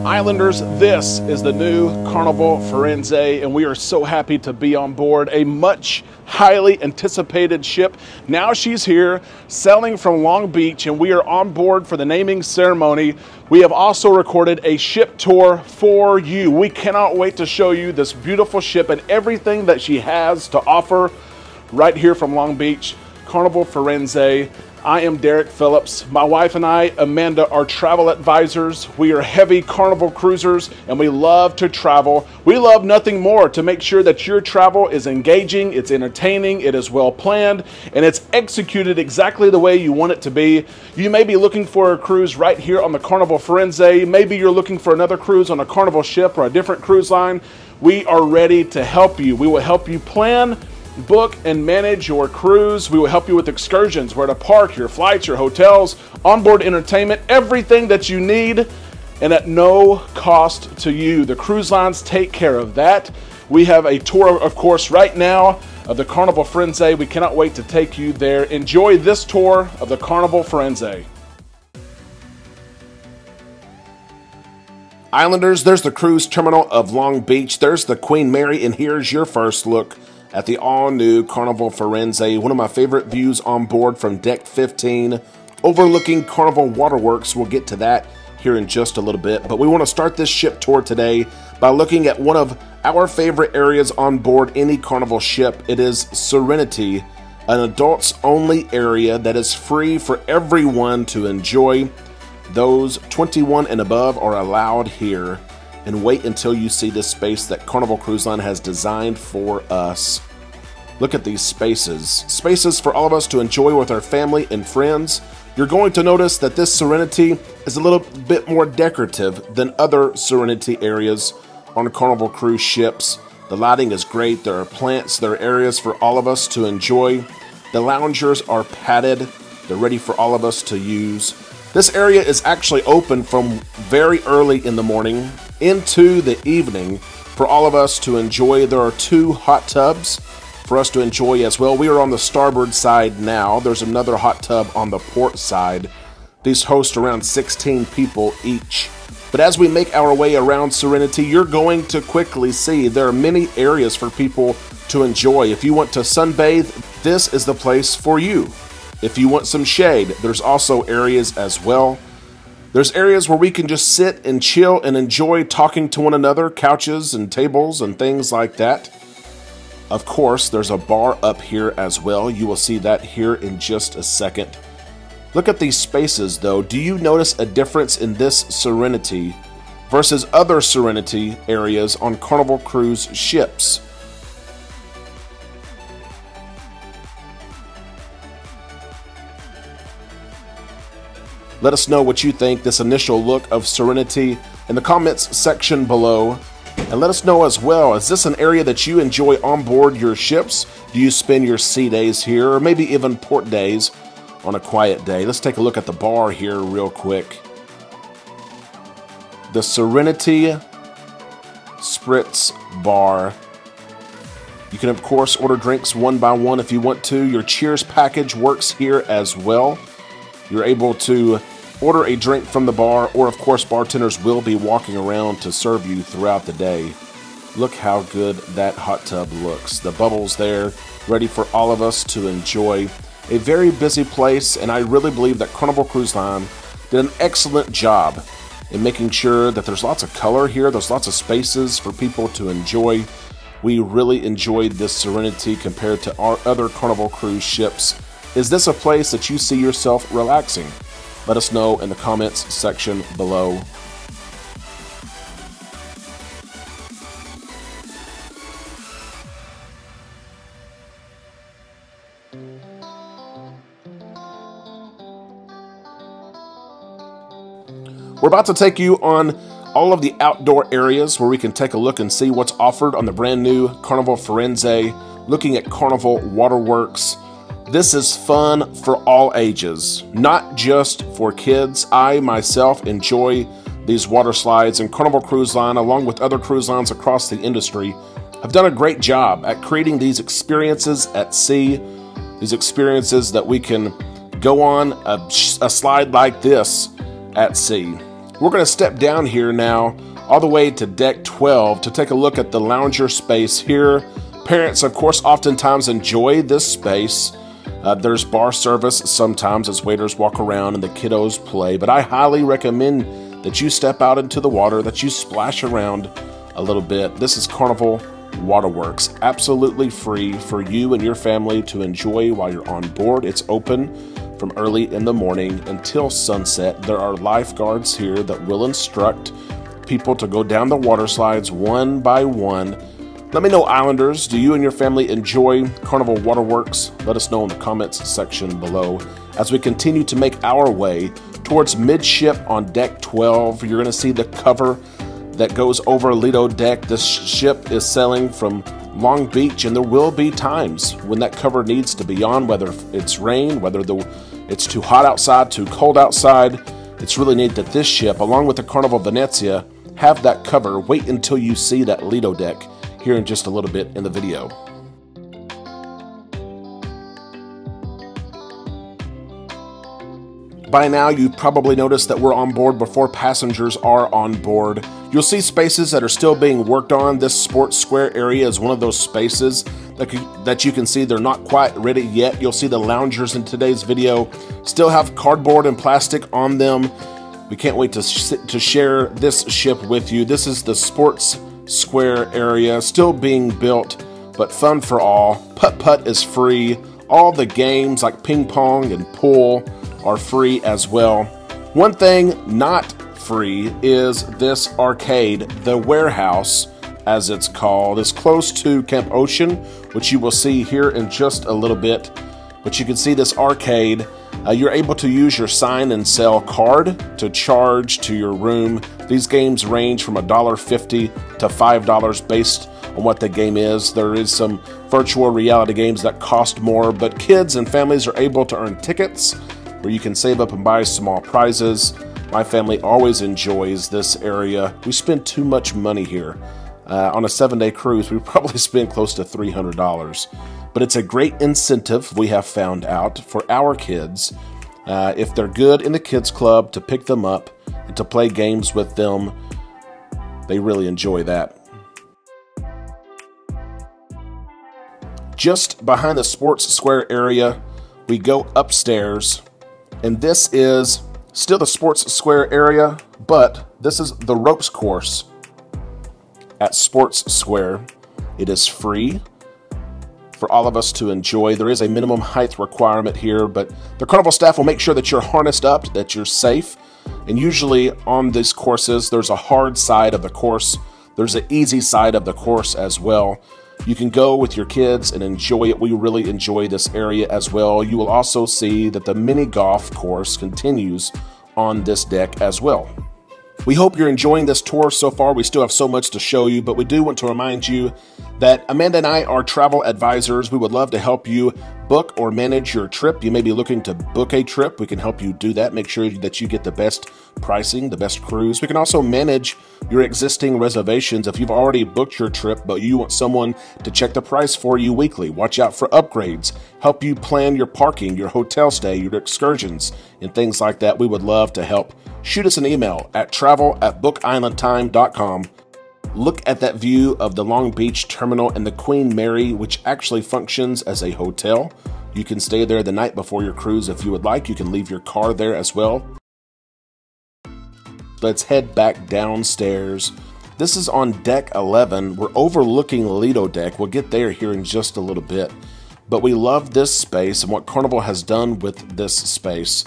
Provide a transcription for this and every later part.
Islanders, this is the new Carnival Firenze, and we are so happy to be on board a much highly anticipated ship. Now she's here, sailing from Long Beach, and we are on board for the naming ceremony. We have also recorded a ship tour for you. We cannot wait to show you this beautiful ship and everything that she has to offer right here from Long Beach, Carnival Firenze. I am Derek Phillips. My wife and I, Amanda, are travel advisors. We are heavy Carnival cruisers and we love to travel. We love nothing more to make sure that your travel is engaging, it's entertaining, it is well planned, and it's executed exactly the way you want it to be. You may be looking for a cruise right here on the Carnival Firenze. Maybe you're looking for another cruise on a Carnival ship or a different cruise line. We are ready to help you. We will help you plan, book, and manage your cruise. We will help you with excursions, where to park, your flights, your hotels, onboard entertainment, everything that you need, and at no cost to you. The cruise lines take care of that. We have a tour, of course, right now of the Carnival Firenze. We cannot wait to take you there. Enjoy this tour of the Carnival Firenze. Islanders, there's the cruise terminal of Long Beach. There's the Queen Mary, and here's your first look at the all-new Carnival Firenze, one of my favorite views on board from Deck 15, overlooking Carnival Waterworks. We'll get to that here in just a little bit, but we want to start this ship tour today by looking at one of our favorite areas on board any Carnival ship. It is Serenity, an adults-only area that is free for everyone to enjoy. Those 21 and above are allowed here. And wait until you see this space that Carnival Cruise Line has designed for us. Look at these spaces. Spaces for all of us to enjoy with our family and friends. You're going to notice that this Serenity is a little bit more decorative than other Serenity areas on Carnival cruise ships. The lighting is great. There are plants. There are areas for all of us to enjoy. The loungers are padded. They're ready for all of us to use. This area is actually open from very early in the morning into the evening for all of us to enjoy. There are 2 hot tubs for us to enjoy as well. We are on the starboard side now. There's another hot tub on the port side. These host around 16 people each. But as we make our way around Serenity, you're going to quickly see there are many areas for people to enjoy. If you want to sunbathe, this is the place for you. If you want some shade, there's also areas as well. There's areas where we can just sit and chill and enjoy talking to one another, couches and tables and things like that. Of course, there's a bar up here as well. You will see that here in just a second. Look at these spaces though. Do you notice a difference in this Serenity versus other Serenity areas on Carnival cruise ships? Let us know what you think, this initial look of Serenity, in the comments section below. And let us know as well, is this an area that you enjoy on board your ships? Do you spend your sea days here, or maybe even port days on a quiet day? Let's take a look at the bar here real quick. The Serenity Spritz Bar. You can, of course, order drinks one by one if you want to. Your Cheers package works here as well. You're able to order a drink from the bar, or of course bartenders will be walking around to serve you throughout the day. Look how good that hot tub looks. The bubbles there, ready for all of us to enjoy. A very busy place, and I really believe that Carnival Cruise Line did an excellent job in making sure that there's lots of color here, there's lots of spaces for people to enjoy. We really enjoyed this Serenity compared to our other Carnival cruise ships. Is this a place that you see yourself relaxing? Let us know in the comments section below. We're about to take you on all of the outdoor areas where we can take a look and see what's offered on the brand new Carnival Firenze, looking at Carnival Waterworks. This is fun for all ages, not just for kids. I myself enjoy these water slides, and Carnival Cruise Line, along with other cruise lines across the industry, have done a great job at creating these experiences at sea, these experiences that we can go on a slide like this at sea. We're going to step down here now all the way to deck 12 to take a look at the lounger space here. Parents, of course, oftentimes enjoy this space. There's bar service sometimes as waiters walk around and the kiddos play, but I highly recommend that you step out into the water, that you splash around a little bit. This is Carnival Waterworks, absolutely free for you and your family to enjoy while you're on board. It's open from early in the morning until sunset. There are lifeguards here that will instruct people to go down the water slides one by one. Let me know, Islanders, do you and your family enjoy Carnival Waterworks? Let us know in the comments section below. As we continue to make our way towards midship on deck 12, you're going to see the cover that goes over Lido deck. This ship is sailing from Long Beach, and there will be times when that cover needs to be on, whether it's rain, whether it's too hot outside, too cold outside. It's really neat that this ship, along with the Carnival Venezia, have that cover. Wait until you see that Lido deck here in just a little bit in the video. By now, you've probably noticed that we're on board before passengers are on board. You'll see spaces that are still being worked on. This sports square area is one of those spaces that you can see they're not quite ready yet. You'll see the loungers in today's video still have cardboard and plastic on them. We can't wait to share this ship with you. This is the sports square area, still being built, but fun for all. Putt-putt is free. All the games like ping pong and pool are free as well. One thing not free is this arcade. The warehouse, as it's called, is close to Camp Ocean, which you will see here in just a little bit. But you can see this arcade. You're able to use your sign and sell card to charge to your room. These games range from $1.50 to $5 based on what the game is. There is some virtual reality games that cost more, but kids and families are able to earn tickets where you can save up and buy small prizes. My family always enjoys this area. We spend too much money here. On a 7-day cruise, we probably spend close to $300. But it's a great incentive, we have found out, for our kids, if they're good in the kids club, to pick them up and to play games with them. They really enjoy that. Just behind the sports square area, we go upstairs, and this is still the sports square area, but this is the ropes course at Sports Square. It is free for all of us to enjoy. There is a minimum height requirement here, but the Carnival staff will make sure that you're harnessed up, that you're safe. And usually on these courses, there's a hard side of the course. There's an easy side of the course as well. You can go with your kids and enjoy it. We really enjoy this area as well. You will also see that the mini golf course continues on this deck as well. We hope you're enjoying this tour so far. We still have so much to show you, but we do want to remind you that Amanda and I are travel advisors. We would love to help you book or manage your trip. You may be looking to book a trip. We can help you do that. Make sure that you get the best pricing, the best cruise. We can also manage your existing reservations. If you've already booked your trip, but you want someone to check the price for you weekly, watch out for upgrades, help you plan your parking, your hotel stay, your excursions, and things like that, we would love to help. Shoot us an email at travel@bookislandtime.com. Look at that view of the Long Beach terminal and the Queen Mary, which actually functions as a hotel. You can stay there the night before your cruise if you would like. You can leave your car there as well. Let's head back downstairs. This is on deck 11. We're overlooking Lido deck. We'll get there here in just a little bit. But we love this space and what Carnival has done with this space.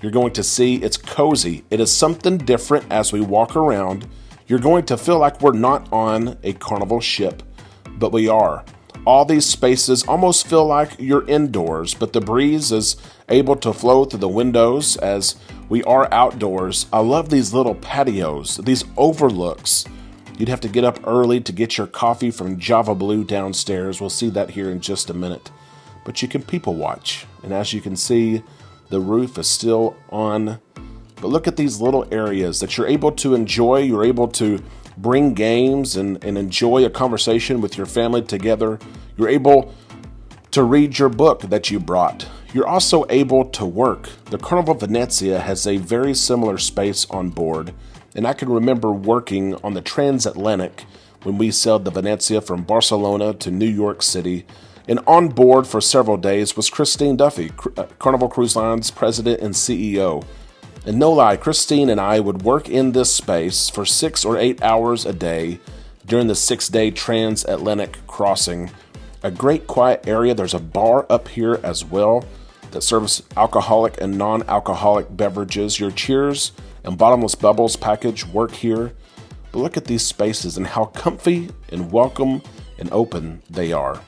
You're going to see it's cozy. It is something different as we walk around. You're going to feel like we're not on a Carnival ship, but we are. All these spaces almost feel like you're indoors, but the breeze is able to flow through the windows as we are outdoors. I love these little patios, these overlooks. You'd have to get up early to get your coffee from Java Blue downstairs. We'll see that here in just a minute. But you can people watch, and as you can see, the roof is still on. But look at these little areas that you're able to enjoy. You're able to bring games and enjoy a conversation with your family together. You're able to read your book that you brought. You're also able to work. The Carnival Venezia has a very similar space on board. and I can remember working on the transatlantic when we sailed the Venezia from Barcelona to New York City. And on board for several days was Christine Duffy, Carnival Cruise Line's president and CEO. And no lie, Christine and I would work in this space for 6 or 8 hours a day during the 6-day transatlantic crossing. A great quiet area. There's a bar up here as well that serves alcoholic and non-alcoholic beverages. Your Cheers and Bottomless Bubbles package work here. But look at these spaces and how comfy and welcome and open they are.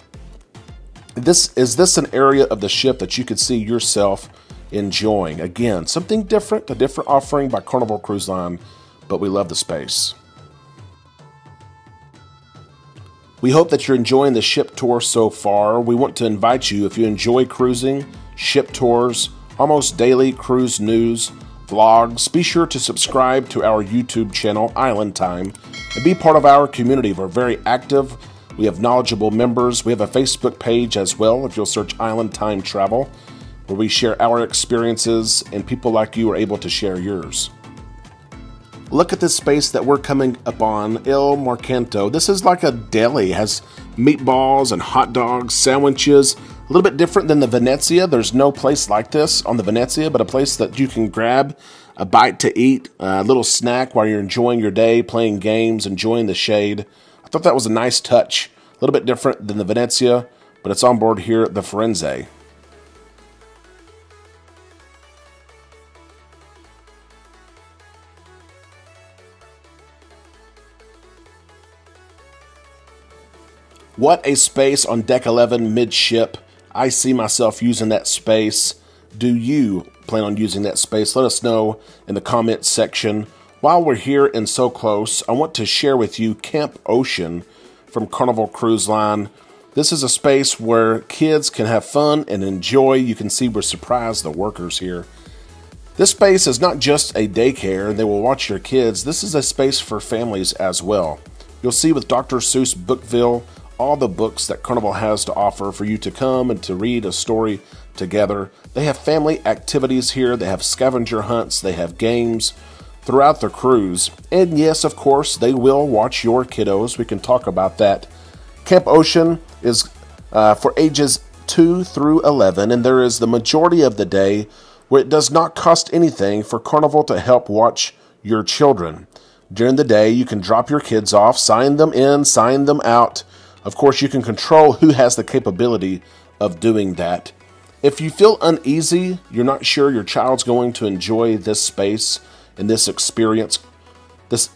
Is this an area of the ship that you could see yourself enjoying? Again, something different, a different offering by Carnival Cruise Line, but we love the space. We hope that you're enjoying the ship tour so far. We want to invite you, if you enjoy cruising, ship tours, almost daily cruise news, vlogs, be sure to subscribe to our YouTube channel, Island Time, and be part of our community. We're very active. We have knowledgeable members. We have a Facebook page as well, if you'll search Island Time Travel, where we share our experiences and people like you are able to share yours. Look at this space that we're coming upon, El Mercanto. This is like a deli. It has meatballs and hot dogs, sandwiches. A little bit different than the Venezia. There's no place like this on the Venezia, but a place that you can grab a bite to eat, a little snack while you're enjoying your day, playing games, enjoying the shade. I thought that was a nice touch. A little bit different than the Venezia, but it's on board here at the Firenze. What a space on Deck 11 midship. I see myself using that space. Do you plan on using that space? Let us know in the comments section. While we're here and so close, I want to share with you Camp Ocean from Carnival Cruise Line. This is a space where kids can have fun and enjoy. You can see we're surprised the workers here. This space is not just a daycare and they will watch your kids. This is a space for families as well. You'll see with Dr. Seuss Bookville, all the books that Carnival has to offer for you to come and to read a story together. They have family activities here. They have scavenger hunts. They have games throughout the cruise. And yes, of course, they will watch your kiddos. We can talk about that. Camp Ocean is for ages 2 through 11, and there is the majority of the day where it does not cost anything for Carnival to help watch your children. During the day, you can drop your kids off, sign them in, sign them out. Of course, you can control who has the capability of doing that. If you feel uneasy, you're not sure your child's going to enjoy this space and this experience,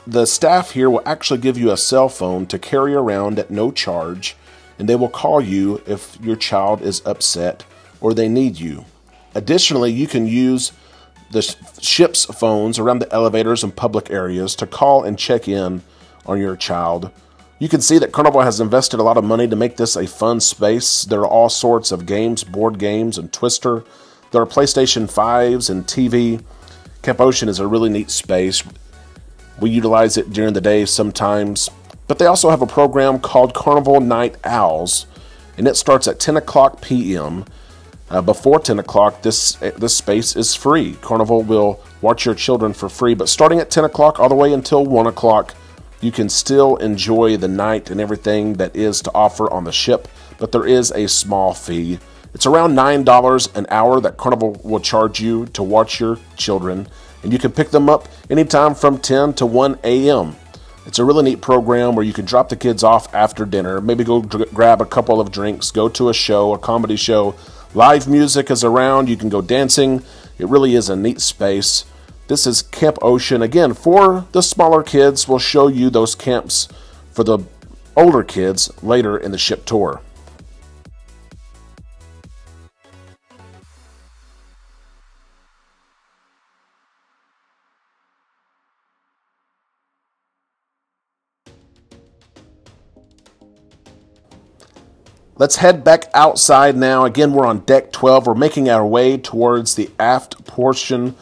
the staff here will actually give you a cell phone to carry around at no charge, and they will call you if your child is upset or they need you. Additionally, you can use the ship's phones around the elevators and public areas to call and check in on your child. You can see that Carnival has invested a lot of money to make this a fun space. There are all sorts of games, board games, and Twister. There are PlayStation 5s and TV. Camp Ocean is a really neat space. We utilize it during the day sometimes. But they also have a program called Carnival Night Owls, and it starts at 10 o'clock p.m. Before 10 o'clock, this space is free. Carnival will watch your children for free, but starting at 10 o'clock all the way until 1 o'clock, you can still enjoy the night and everything that is to offer on the ship, but there is a small fee. It's around $9 an hour that Carnival will charge you to watch your children, and you can pick them up anytime from 10 to 1 a.m. It's a really neat program where you can drop the kids off after dinner, maybe go grab a couple of drinks, go to a show, a comedy show. Live music is around. You can go dancing. It really is a neat space. This is Camp Ocean. Again, for the smaller kids, we'll show you those camps for the older kids later in the ship tour. Let's head back outside now. Again, we're on deck 12. We're making our way towards the aft portion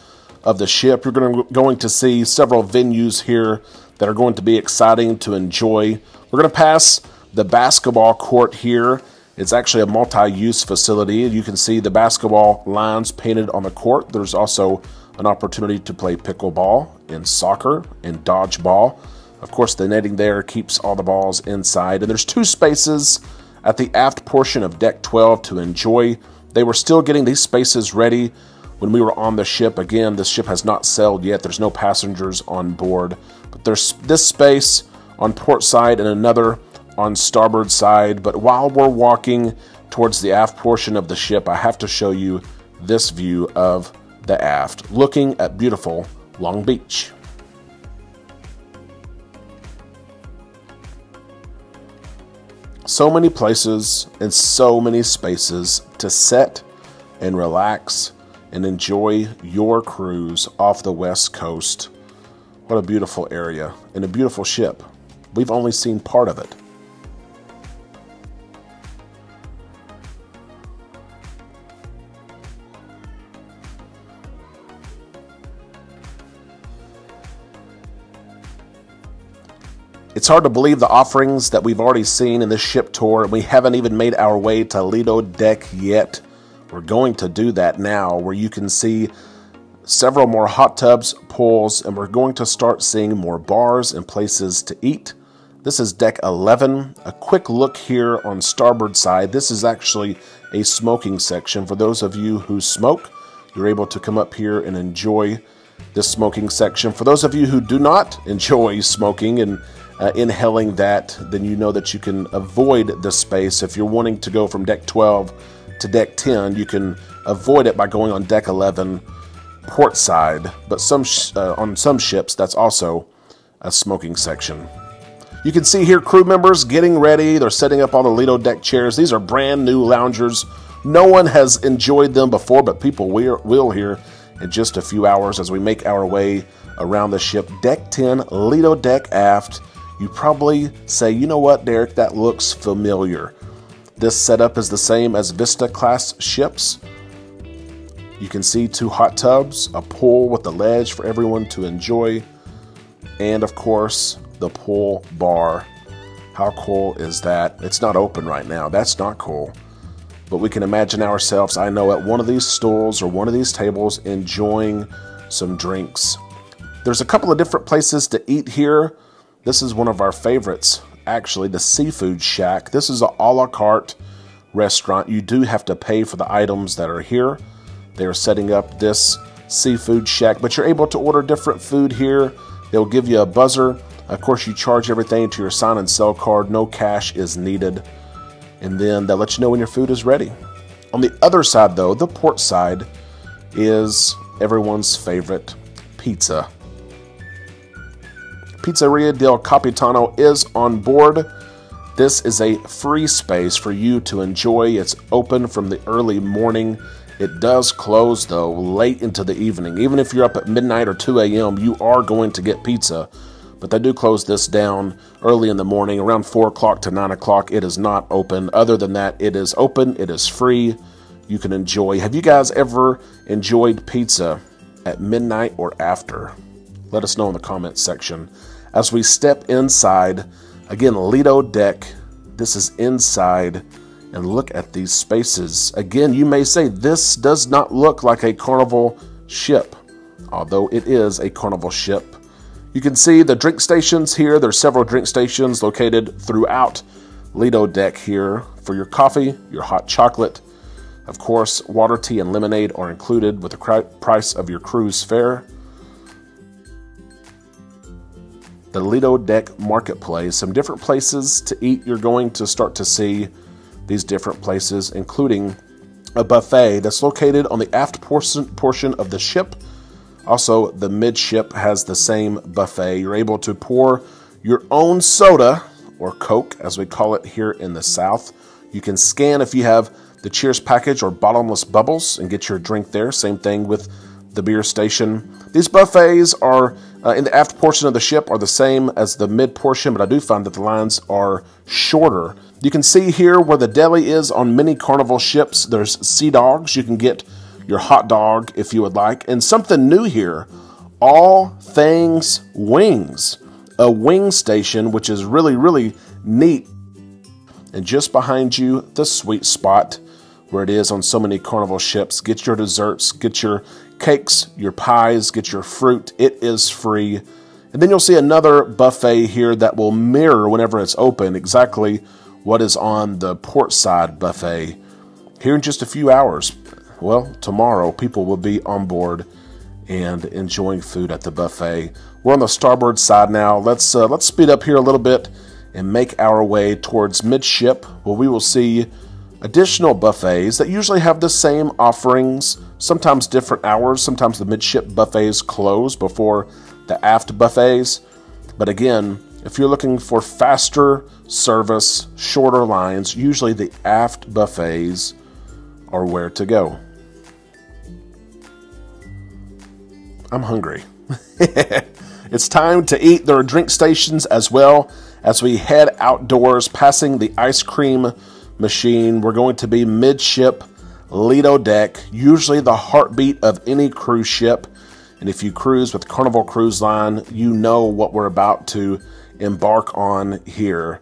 of the ship. You're going to see several venues here that are going to be exciting to enjoy. We're going to pass the basketball court here. It's actually a multi-use facility. You can see the basketball lines painted on the court. There's also an opportunity to play pickleball and soccer and dodgeball. Of course, the netting there keeps all the balls inside. And there's 2 spaces at the aft portion of Deck 12 to enjoy. They were still getting these spaces ready when we were on the ship. Again, this ship has not sailed yet. There's no passengers on board. But there's this space on port side and another on starboard side. But while we're walking towards the aft portion of the ship, I have to show you this view of the aft, looking at beautiful Long Beach. So many places and so many spaces to sit and relax and enjoy your cruise off the West Coast. What a beautiful area and a beautiful ship. We've only seen part of it. It's hard to believe the offerings that we've already seen in this ship tour, and we haven't even made our way to Lido Deck yet. We're going to do that now, where you can see several more hot tubs, pools, and we're going to start seeing more bars and places to eat. This is Deck 11. A quick look here on starboard side. This is actually a smoking section. For those of you who smoke, you're able to come up here and enjoy this smoking section. For those of you who do not enjoy smoking and inhaling that, then you know that you can avoid this space. If you're wanting to go from Deck 12 to Deck 10, you can avoid it by going on Deck 11 port side. But on some ships, that's also a smoking section. You can see here crew members getting ready. They're setting up all the Lido Deck chairs. These are brand new loungers. No one has enjoyed them before, but people will here in just a few hours as we make our way around the ship. Deck 10, Lido Deck aft. You probably say, you know what, Derek, that looks familiar. This setup is the same as Vista class ships. You can see 2 hot tubs, a pool with a ledge for everyone to enjoy, and of course, the pool bar. How cool is that? It's not open right now. That's not cool. But we can imagine ourselves, I know, at one of these stools or one of these tables enjoying some drinks. There's a couple of different places to eat here. This is one of our favorites, actually, the Seafood Shack. This is an a la carte restaurant. You do have to pay for the items that are here. They're setting up this Seafood Shack, but you're able to order different food here. They'll give you a buzzer. Of course, you charge everything to your sign and sell card. No cash is needed. And then they'll let you know when your food is ready. On the other side, though, the port side, is everyone's favorite pizza. Pizzeria del Capitano is on board. This is a free space for you to enjoy. It's open from the early morning. It does close, though, late into the evening. Even if you're up at midnight or 2 a.m., you are going to get pizza. But they do close this down early in the morning, around 4 o'clock to 9 o'clock. It is not open. Other than that, it is open. It is free. You can enjoy. Have you guys ever enjoyed pizza at midnight or after? Let us know in the comments section. As we step inside, again, Lido Deck, this is inside, and look at these spaces. Again, you may say this does not look like a Carnival ship, although it is a Carnival ship. You can see the drink stations here. There's several drink stations located throughout Lido Deck here for your coffee, your hot chocolate. Of course, water, tea, and lemonade are included with the price of your cruise fare. The Lido Deck Marketplace, some different places to eat. You're going to start to see these different places, including a buffet that's located on the aft portion of the ship. Also, the midship has the same buffet. You're able to pour your own soda, or Coke, as we call it here in the South. You can scan if you have the Cheers package or bottomless bubbles and get your drink there. Same thing with the beer station. These buffets are in the aft portion of the ship are the same as the mid portion, but I do find that the lines are shorter. You can see here where the deli is on many Carnival ships. There's Sea Dogs. You can get your hot dog if you would like. And something new here, all things wings. A wing station, which is really, really neat. And just behind you, the sweet spot where it is on so many Carnival ships. Get your desserts, get your cakes, your pies, get your fruit. It is free. And then you'll see another buffet here that will mirror, whenever it's open, exactly what is on the port side buffet. Here in just a few hours, well, tomorrow, people will be on board and enjoying food at the buffet. We're on the starboard side now. Let's speed up here a little bit and make our way towards midship, where we will see additional buffets that usually have the same offerings, sometimes different hours. Sometimes the midship buffets close before the aft buffets. But again, if you're looking for faster service, shorter lines, usually the aft buffets are where to go. I'm hungry. It's time to eat. There are drink stations as well as we head outdoors, passing the ice cream machine. We're going to be midship, Lido deck, usually the heartbeat of any cruise ship. And if you cruise with Carnival Cruise Line, you know what we're about to embark on here.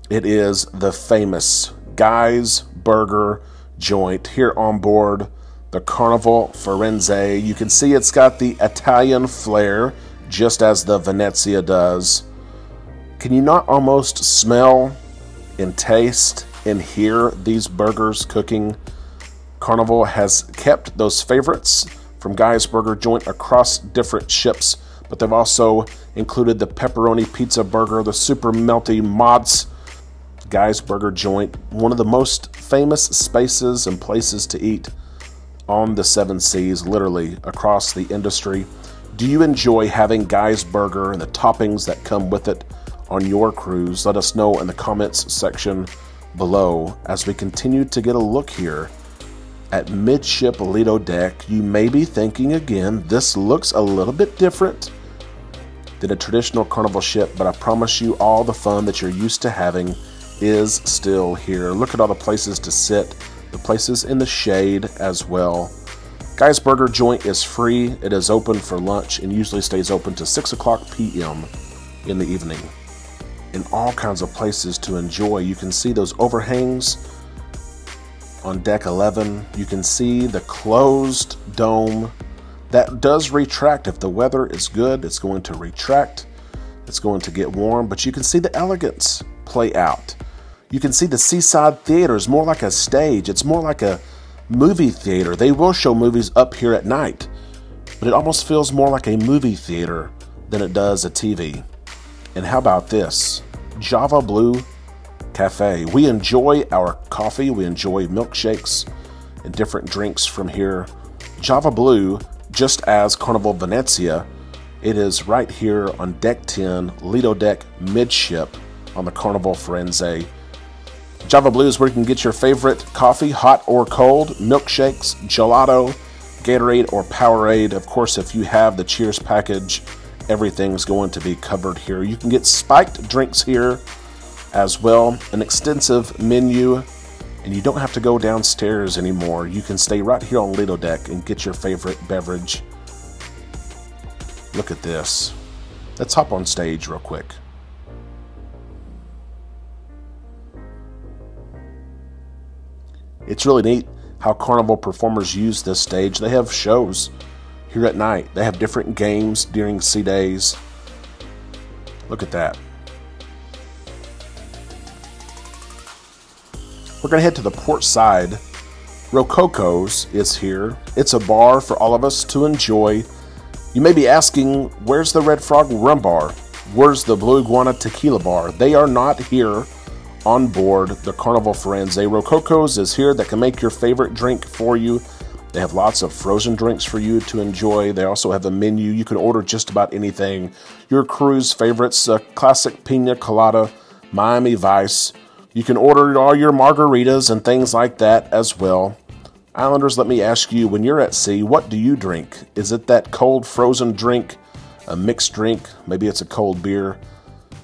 It is the famous Guy's Burger joint here on board the Carnival Firenze. You can see it's got the Italian flair, just as the Venezia does. Can you not almost smell and taste and hear these burgers cooking? Carnival has kept those favorites from Guy's Burger joint across different ships, but they've also included the pepperoni pizza burger, the super melty Mott's Guy's Burger joint, one of the most famous spaces and places to eat on the 7 seas, literally across the industry. Do you enjoy having Guy's Burger and the toppings that come with it on your cruise? Let us know in the comments section below as we continue to get a look here at midship Lido deck. You may be thinking again, this looks a little bit different than a traditional Carnival ship, but I promise you all the fun that you're used to having is still here. Look at all the places to sit, the places in the shade as well. Guy's Burger joint is free. It is open for lunch and usually stays open to 6 o'clock p.m. in the evening. And all kinds of places to enjoy. You can see those overhangs on deck 11. You can see the closed dome that does retract. If the weather is good, it's going to retract. It's going to get warm, but you can see the elegance play out. You can see the seaside theater is more like a stage. It's more like a movie theater. They will show movies up here at night, but it almost feels more like a movie theater than it does a TV. And how about this? Java Blue Cafe. We enjoy our coffee. We enjoy milkshakes and different drinks from here. Java Blue, just as Carnival Venezia, it is right here on deck 10, Lido deck midship on the Carnival Firenze. Java Blue is where you can get your favorite coffee, hot or cold, milkshakes, gelato, Gatorade, or Powerade. Of course, if you have the Cheers package, everything's going to be covered here. You can get spiked drinks here as well, an extensive menu, and you don't have to go downstairs anymore. You can stay right here on Lido deck and get your favorite beverage. Look at this. Let's hop on stage real quick. It's really neat how Carnival performers use this stage. They have shows here at night. They have different games during sea days. Look at that. We're going to head to the port side. Rococo's is here. It's a bar for all of us to enjoy. You may be asking, where's the Red Frog Rum Bar? Where's the Blue Iguana Tequila Bar? They are not here on board the Carnival Firenze. Rococo's is here that can make your favorite drink for you. They have lots of frozen drinks for you to enjoy. They also have a menu. You can order just about anything. Your cruise favorites, classic pina colada, Miami Vice. You can order all your margaritas and things like that as well. Islanders, let me ask you, when you're at sea, what do you drink? Is it that cold frozen drink, a mixed drink? Maybe it's a cold beer.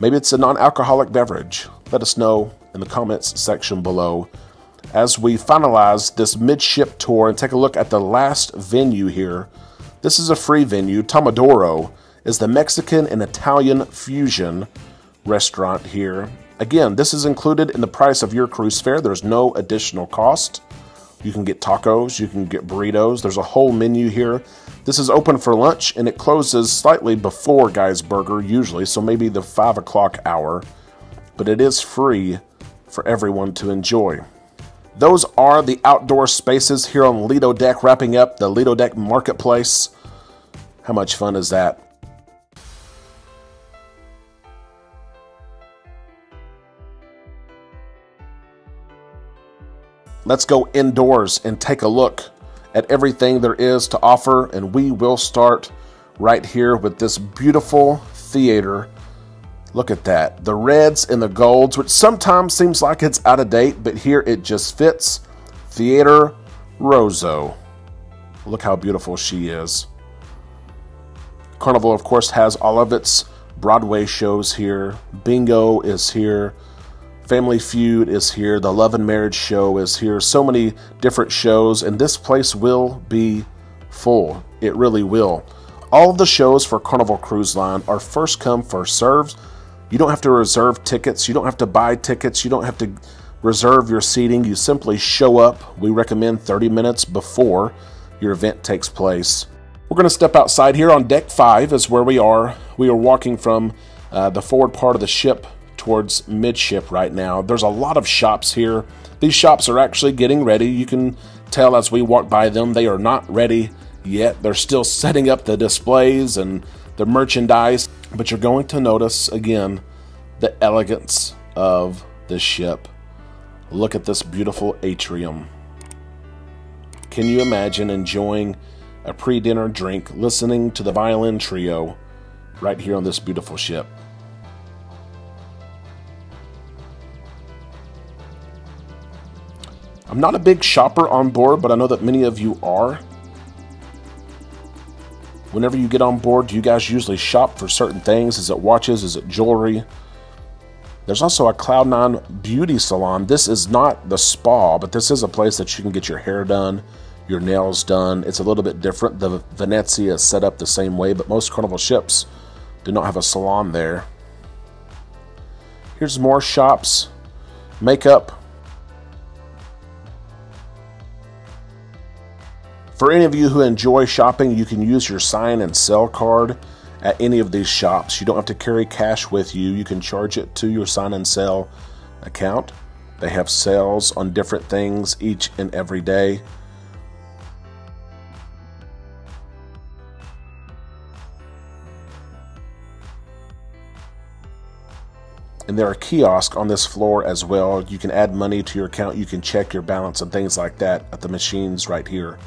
Maybe it's a non-alcoholic beverage. Let us know in the comments section below. As we finalize this midship tour and take a look at the last venue here, this is a free venue. Tomodoro is the Mexican and Italian fusion restaurant here. Again, this is included in the price of your cruise fare. There's no additional cost. You can get tacos, you can get burritos. There's a whole menu here. This is open for lunch, and it closes slightly before Guy's Burger usually, so maybe the 5 o'clock hour. But it is free for everyone to enjoy. Those are the outdoor spaces here on Lido Deck, wrapping up the Lido Deck Marketplace. How much fun is that? Let's go indoors and take a look at everything there is to offer, and we will start right here with this beautiful theater. Look at that. The reds and the golds, which sometimes seems like it's out of date, but here it just fits. Theater Rosso. Look how beautiful she is. Carnival, of course, has all of its Broadway shows here. Bingo is here. Family Feud is here. The Love and Marriage show is here. So many different shows, and this place will be full. It really will. All of the shows for Carnival Cruise Line are first come, first served. You don't have to reserve tickets. You don't have to buy tickets. You don't have to reserve your seating. You simply show up. We recommend 30 minutes before your event takes place. We're going to step outside here on Deck 5 is where we are. We are walking from the forward part of the ship towards midship right now. There's a lot of shops here. These shops are actually getting ready. You can tell as we walk by them, they are not ready yet. They're still setting up the displays and the merchandise, but you're going to notice again the elegance of this ship. Look at this beautiful atrium. Can you imagine enjoying a pre-dinner drink, listening to the violin trio right here on this beautiful ship? I'm not a big shopper on board, but I know that many of you are. Whenever you get on board, do you guys usually shop for certain things? Is it watches? Is it jewelry? There's also a Cloud9 beauty salon. This is not the spa, but this is a place that you can get your hair done, your nails done. It's a little bit different. The Venezia is set up the same way, but most Carnival ships do not have a salon there. Here's more shops. Makeup. For any of you who enjoy shopping, you can use your sign and sell card at any of these shops. You don't have to carry cash with you. You can charge it to your sign and sell account. They have sales on different things each and every day. And there are kiosks on this floor as well. You can add money to your account. You can check your balance and things like that at the machines right here.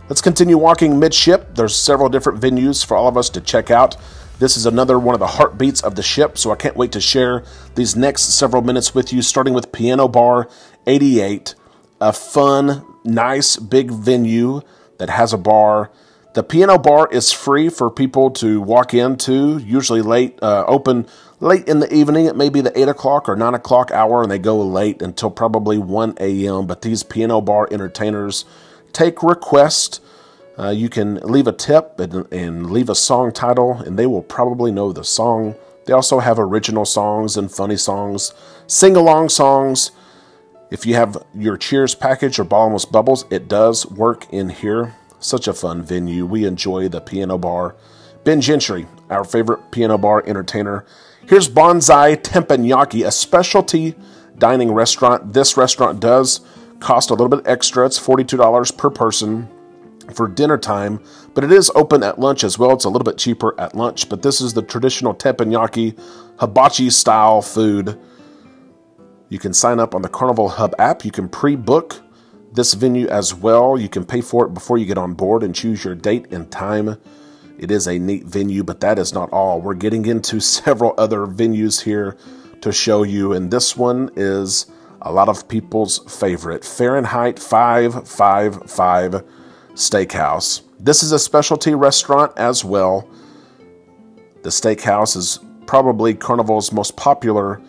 Let's continue walking midship. There's several different venues for all of us to check out. This is another one of the heartbeats of the ship, so I can't wait to share these next several minutes with you, starting with Piano Bar 88, a fun, nice, big venue that has a bar. The piano bar is free for people to walk into, usually late, open late in the evening. It may be the 8 o'clock or 9 o'clock hour, and they go late until probably 1 a.m., but these piano bar entertainers take requests. You can leave a tip and leave a song title, and they will probably know the song. They also have original songs and funny songs, sing-along songs. If you have your Cheers package or Bottomless Bubbles, it does work in here. Such a fun venue. We enjoy the piano bar. Ben Gentry, our favorite piano bar entertainer. Here's Bonsai Teppanyaki, a specialty dining restaurant. This restaurant does cost a little bit extra. It's $42 per person for dinner time, but it is open at lunch as well. It's a little bit cheaper at lunch, but this is the traditional teppanyaki hibachi style food. You can sign up on the Carnival Hub app. You can pre-book this venue as well. You can pay for it before you get on board and choose your date and time. It is a neat venue, but that is not all. We're getting into several other venues here to show you, and this one is a lot of people's favorite, Fahrenheit 555 Steakhouse. This is a specialty restaurant as well. The steakhouse is probably Carnival's most popular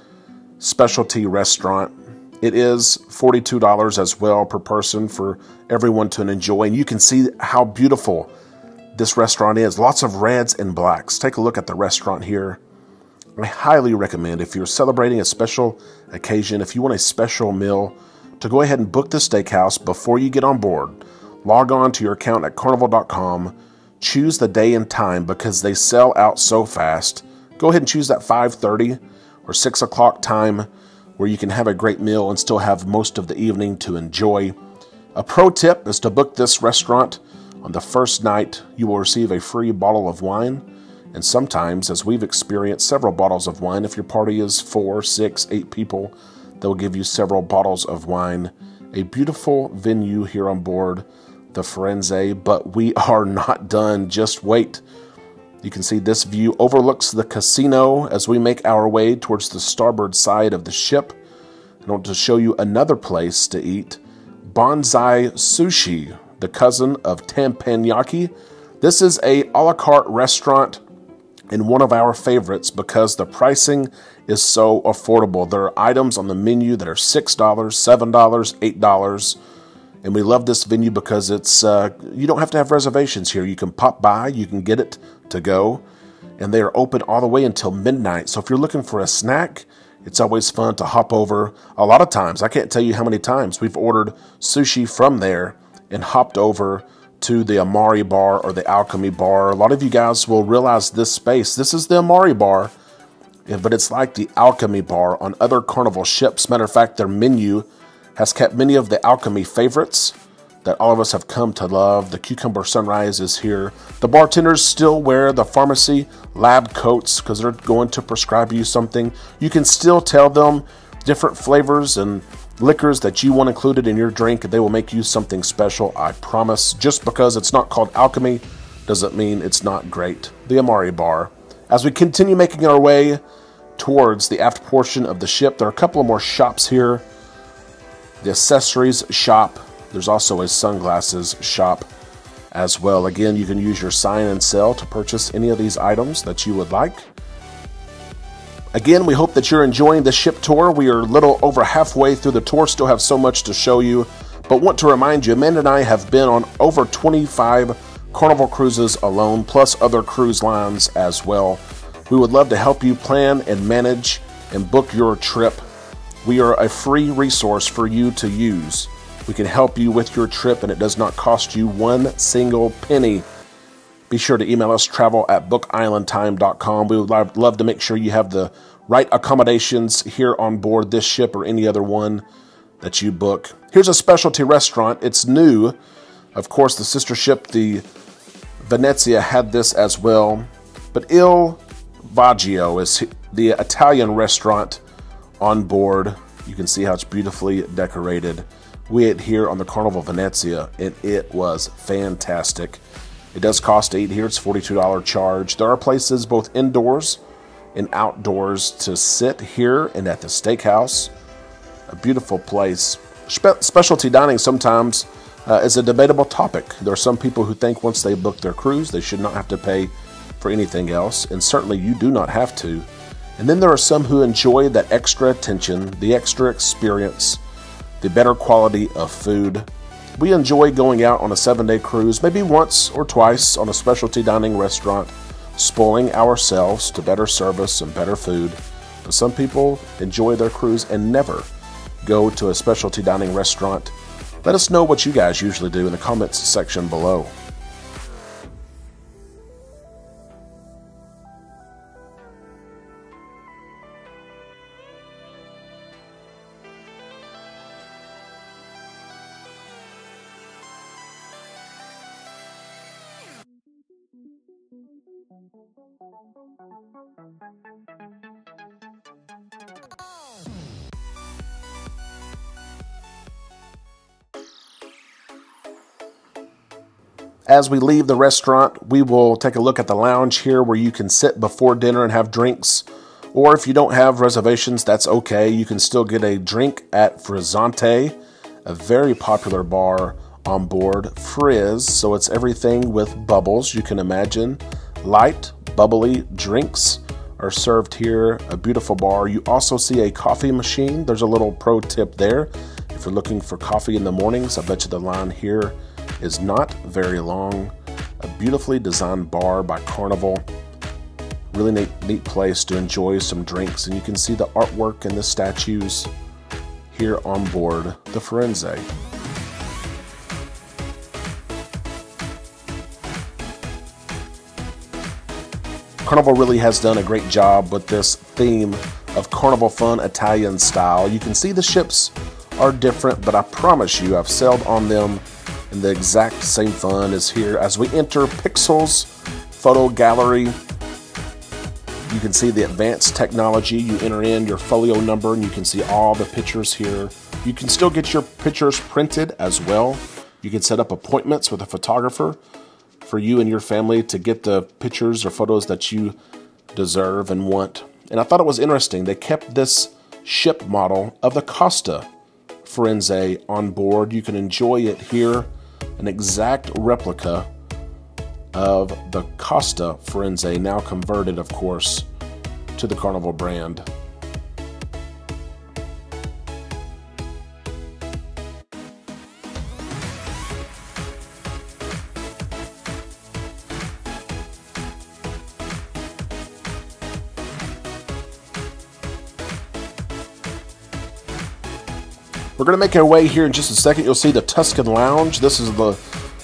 specialty restaurant. It is $42 as well per person for everyone to enjoy. And you can see how beautiful this restaurant is. Lots of reds and blacks. Take a look at the restaurant here. I highly recommend, if you're celebrating a special occasion, if you want a special meal, to go ahead and book the steakhouse before you get on board. Log on to your account at carnival.com, choose the day and time because they sell out so fast. Go ahead and choose that 5:30 or 6 o'clock time where you can have a great meal and still have most of the evening to enjoy. A pro tip is to book this restaurant on the first night. You will receive a free bottle of wine, and sometimes, as we've experienced, several bottles of wine. If your party is 4, 6, 8 people, they'll give you several bottles of wine. A beautiful venue here on board the Firenze, but we are not done. Just wait. You can see this view overlooks the casino as we make our way towards the starboard side of the ship. I want to show you another place to eat. Bonsai Sushi, the cousin of Teppanyaki. This is a a la carte restaurant and one of our favorites because the pricing is so affordable. There are items on the menu that are $6, $7, $8. And we love this venue because it's you don't have to have reservations here. You can pop by, you can get it to go, and they are open all the way until midnight. So if you're looking for a snack, it's always fun to hop over. A lot of times, I can't tell you how many times we've ordered sushi from there and hopped over to the Amari bar or the Alchemy bar. A lot of you guys will realize this space. This is the Amari bar, but it's like the Alchemy bar on other Carnival ships. Matter of fact, their menu has kept many of the Alchemy favorites that all of us have come to love. The Cucumber Sunrise is here. The bartenders still wear the pharmacy lab coats because they're going to prescribe you something. You can still tell them different flavors and liquors that you want included in your drink, and they will make you something special, I promise. Just because it's not called Alchemy doesn't mean it's not great. The Amari bar. As we continue making our way towards the aft portion of the ship, there are a couple of more shops here. The accessories shop. There's also a sunglasses shop as well. Again, you can use your sign and sell to purchase any of these items that you would like. Again, we hope that you're enjoying the ship tour. We are a little over halfway through the tour, still have so much to show you, but want to remind you, Amanda and I have been on over 25 Carnival cruises alone, plus other cruise lines as well. We would love to help you plan and manage and book your trip. We are a free resource for you to use. We can help you with your trip, and it does not cost you one single penny. Be sure to email us, travel@bookislandtime.com. We would love to make sure you have the right accommodations here on board this ship or any other one that you book. Here's a specialty restaurant. It's new. Of course, the sister ship, the Venezia, had this as well. But Il Vaggio is the Italian restaurant on board. You can see how it's beautifully decorated. We ate here on the Carnival Venezia, and it was fantastic. It does cost to eat here. It's a $42 charge. There are places both indoors and outdoors to sit here and at the steakhouse. A beautiful place. Specialty dining sometimes is a debatable topic. There are some people who think once they book their cruise, they should not have to pay for anything else, and certainly you do not have to. And then there are some who enjoy that extra attention, the extra experience, the better quality of food. We enjoy going out on a 7-day cruise, maybe once or twice on a specialty dining restaurant, spoiling ourselves to better service and better food. But some people enjoy their cruise and never go to a specialty dining restaurant. Let us know what you guys usually do in the comments section below. As we leave the restaurant, we will take a look at the lounge here where you can sit before dinner and have drinks. Or if you don't have reservations, that's okay. You can still get a drink at Frizzante, a very popular bar on board. Frizz, so it's everything with bubbles you can imagine. Light, bubbly drinks are served here. A beautiful bar. You also see a coffee machine. There's a little pro tip there. If you're looking for coffee in the mornings, I bet you the line here is not very long. A beautifully designed bar by Carnival. Really neat place to enjoy some drinks, and you can see the artwork and the statues here on board the Firenze. Carnival really has done a great job with this theme of Carnival Fun Italian style. You can see the ships are different, but I promise you I've sailed on them in the exact same fun as here. As we enter Pixel's photo gallery, you can see the advanced technology. You enter in your folio number and you can see all the pictures here. You can still get your pictures printed as well. You can set up appointments with a photographer for you and your family to get the pictures or photos that you deserve and want. And I thought it was interesting. They kept this ship model of the Costa Firenze on board. You can enjoy it here, an exact replica of the Costa Firenze, now converted, of course, to the Carnival brand. We're going to make our way here in just a second. You'll see the Tuscan Lounge. This is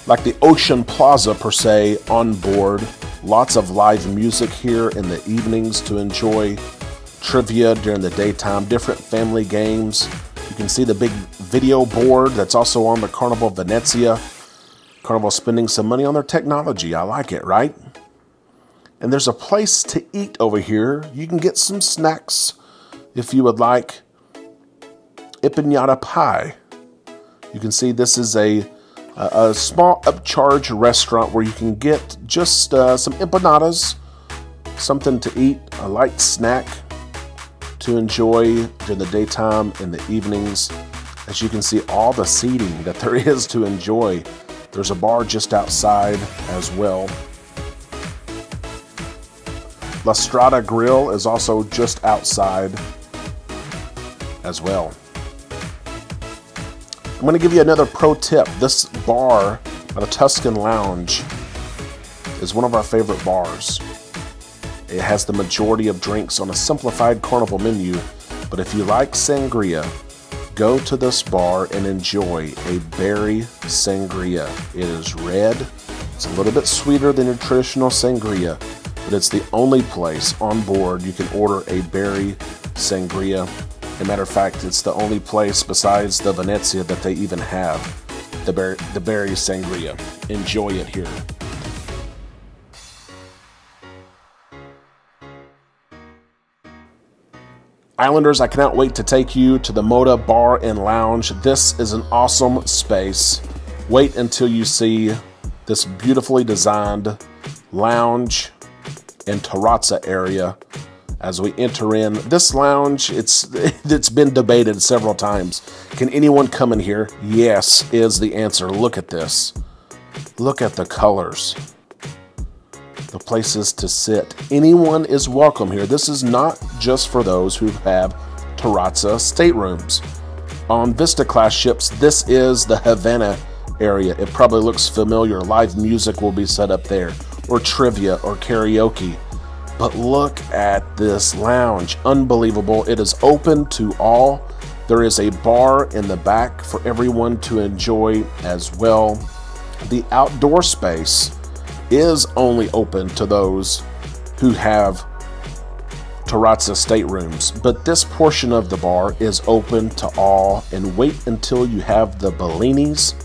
like the Ocean Plaza per se on board. Lots of live music here in the evenings to enjoy. Trivia during the daytime, different family games. You can see the big video board that's also on the Carnival Venezia. Carnival spending some money on their technology. I like it, right? And there's a place to eat over here. You can get some snacks if you would like. Empanada pie. You can see this is a small upcharge restaurant where you can get just some empanadas, something to eat, a light snack to enjoy during the daytime and the evenings. As you can see, all the seating that there is to enjoy. There's a bar just outside as well. La Strada Grill is also just outside as well. I'm going to give you another pro tip. This bar, the Tuscan Lounge, is one of our favorite bars. It has the majority of drinks on a simplified Carnival menu, but if you like sangria, go to this bar and enjoy a berry sangria. It is red. It's a little bit sweeter than your traditional sangria, but it's the only place on board you can order a berry sangria. As a matter of fact, it's the only place besides the Venezia that they even have the berry sangria. Enjoy it here. Islanders, I cannot wait to take you to the Moda Bar and Lounge. This is an awesome space. Wait until you see this beautifully designed lounge and terrazza area. As we enter in this lounge, it's been debated several times. Can anyone come in here? Yes is the answer. Look at this. Look at the colors. The places to sit. Anyone is welcome here. This is not just for those who have terrazza staterooms. On Vista class ships, this is the Havana area. It probably looks familiar. Live music will be set up there, or trivia or karaoke. But look at this lounge. Unbelievable. It is open to all. There is a bar in the back for everyone to enjoy as well. The outdoor space is only open to those who have terrazza staterooms, but this portion of the bar is open to all. And wait until you have the Bellinis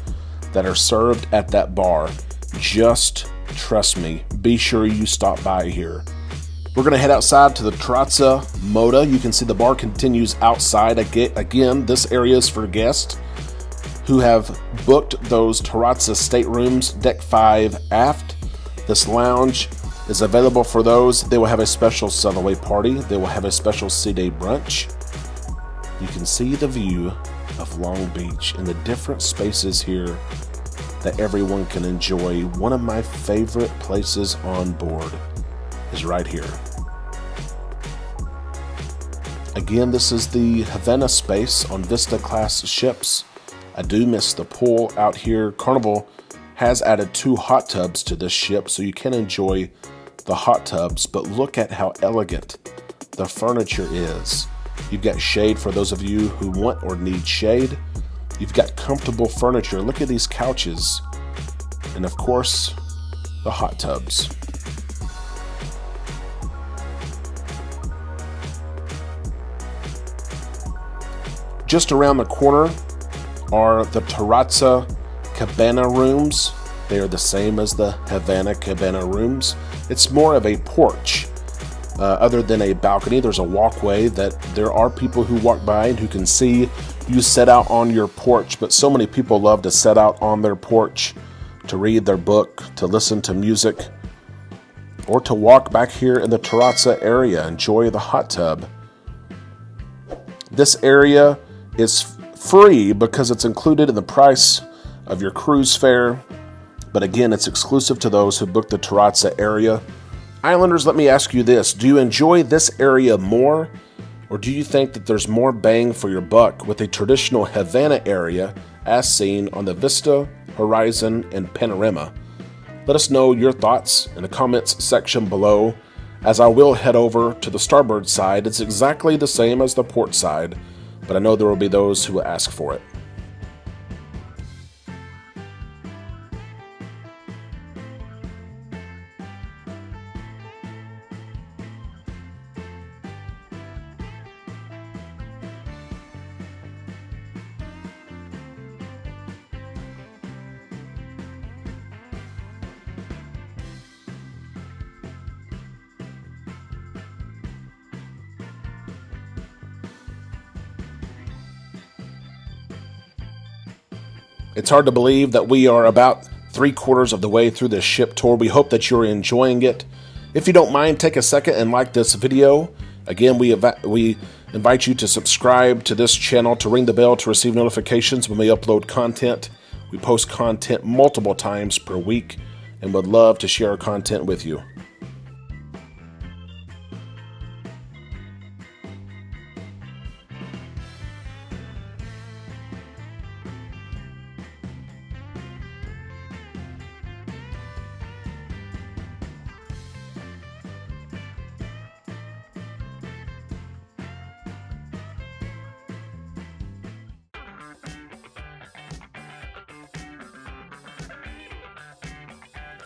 that are served at that bar. Just trust me. Be sure you stop by here. We're going to head outside to the Terrazza Moda. You can see the bar continues outside. Again, this area is for guests who have booked those terrazza staterooms, deck 5 aft. This lounge is available for those. They will have a special sail-away party. They will have a special sea day brunch. You can see the view of Long Beach and the different spaces here that everyone can enjoy. One of my favorite places on board is right here. Again, this is the Havana space on Vista class ships. I do miss the pool out here. Carnival has added 2 hot tubs to this ship, so you can enjoy the hot tubs, but look at how elegant the furniture is. You've got shade for those of you who want or need shade. You've got comfortable furniture. Look at these couches. And of course, the hot tubs. Just around the corner are the Terrazza Cabana rooms. They are the same as the Havana Cabana rooms. It's more of a porch. Other than a balcony, there's a walkway that there are people who walk by and who can see you set out on your porch, but so many people love to set out on their porch to read their book, to listen to music, or to walk back here in the Terrazza area, enjoy the hot tub. This area is free because it's included in the price of your cruise fare, but again, it's exclusive to those who book the Terrazza area. Islanders, let me ask you this. Do you enjoy this area more, or do you think that there's more bang for your buck with a traditional Havana area as seen on the Vista, Horizon, and Panorama? Let us know your thoughts in the comments section below, as I will head over to the starboard side. It's exactly the same as the port side, but I know there will be those who will ask for it. It's hard to believe that we are about 3/4 of the way through this ship tour. We hope that you're enjoying it. If you don't mind, take a second and like this video. Again, we invite you to subscribe to this channel, to ring the bell to receive notifications when we upload content. We post content multiple times per week and would love to share our content with you.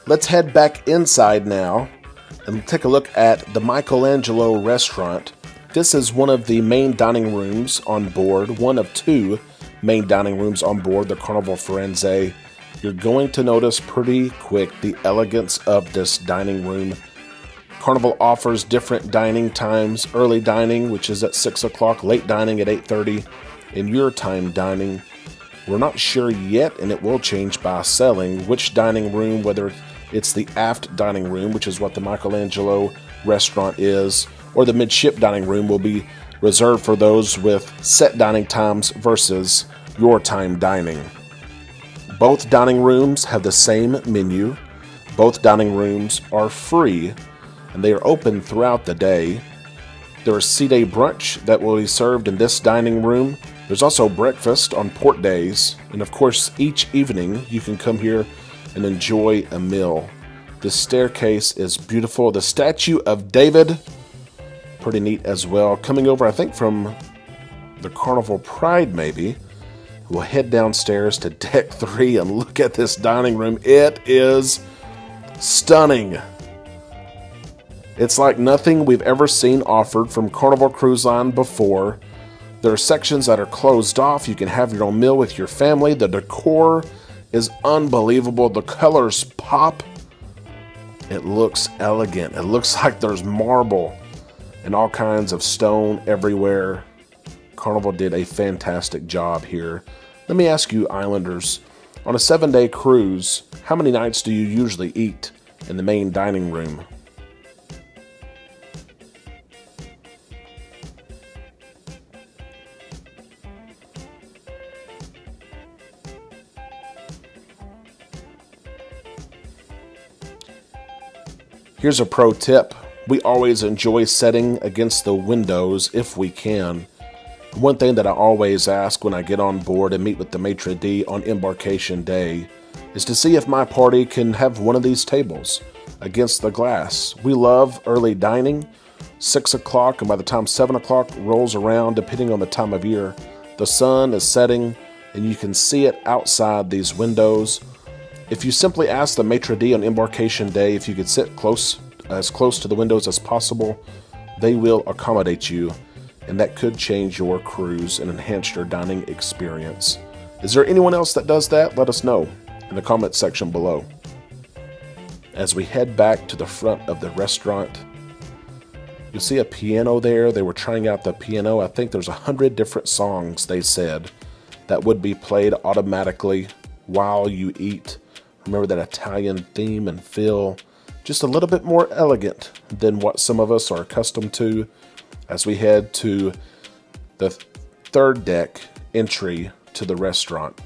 Let's head back inside now and take a look at the Michelangelo restaurant. This is one of the main dining rooms on board, one of two main dining rooms on board the Carnival Firenze. You're going to notice pretty quick the elegance of this dining room. Carnival offers different dining times: early dining, which is at 6 o'clock, late dining at 8:30, and your time dining. We're not sure yet, and it will change by selling, which dining room, whether it's the aft dining room, which is what the Michelangelo restaurant is, or the midship dining room will be reserved for those with set dining times versus your time dining. Both dining rooms have the same menu. Both dining rooms are free, and they are open throughout the day. There is sea day brunch that will be served in this dining room. There's also breakfast on port days, and of course each evening you can come here and enjoy a meal. The staircase is beautiful. The statue of David, pretty neat as well. Coming over, I think from the Carnival Pride maybe. We'll head downstairs to deck 3 and look at this dining room. It is stunning. It's like nothing we've ever seen offered from Carnival Cruise Line before. There are sections that are closed off. You can have your own meal with your family. The decor is unbelievable. The colors pop. It looks elegant. It looks like there's marble and all kinds of stone everywhere. Carnival did a fantastic job here. Let me ask you, Islanders, on a 7-day cruise, how many nights do you usually eat in the main dining room? Here's a pro tip. We always enjoy setting against the windows if we can. One thing that I always ask when I get on board and meet with the maitre d' on embarkation day is to see if my party can have one of these tables. against the glass. We love early dining, 6 o'clock, and by the time 7 o'clock rolls around, depending on the time of year, the sun is setting and you can see it outside these windows. If you simply ask the maitre d' on embarkation day if you could sit as close to the windows as possible, they will accommodate you, and that could change your cruise and enhance your dining experience. Is there anyone else that does that? Let us know in the comment section below. As we head back to the front of the restaurant, you'll see a piano there. They were trying out the piano. I think there's 100 different songs, they said, that would be played automatically while you eat. Remember that Italian theme and feel, just a little bit more elegant than what some of us are accustomed to as we head to the third deck entry to the restaurant.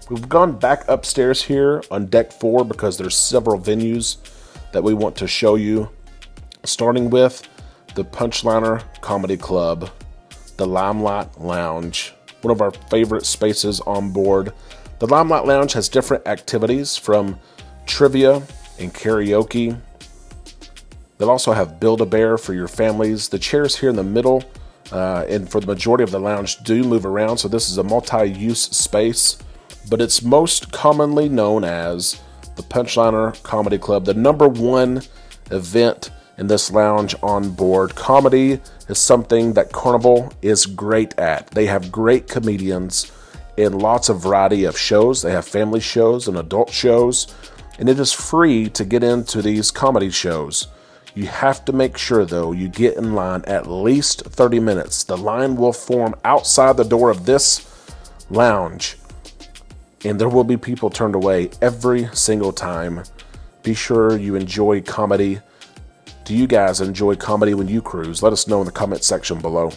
We've gone back upstairs here on deck 4 because there's several venues that we want to show you, starting with the Punchliner Comedy Club, the Limelight Lounge, one of our favorite spaces on board. The Limelight Lounge has different activities from trivia and karaoke. They'll also have Build-A-Bear for your families. The chairs here in the middle and for the majority of the lounge do move around, so this is a multi-use space, but it's most commonly known as the Punchliner Comedy Club, the #1 event in this lounge on board. Comedy is something that Carnival is great at. They have great comedians and lots of variety of shows. They have family shows and adult shows, and it is free to get into these comedy shows. You have to make sure, though, you get in line at least 30 minutes. The line will form outside the door of this lounge, and there will be people turned away every single time. Be sure you enjoy comedy. Do you guys enjoy comedy when you cruise? Let us know in the comment section below.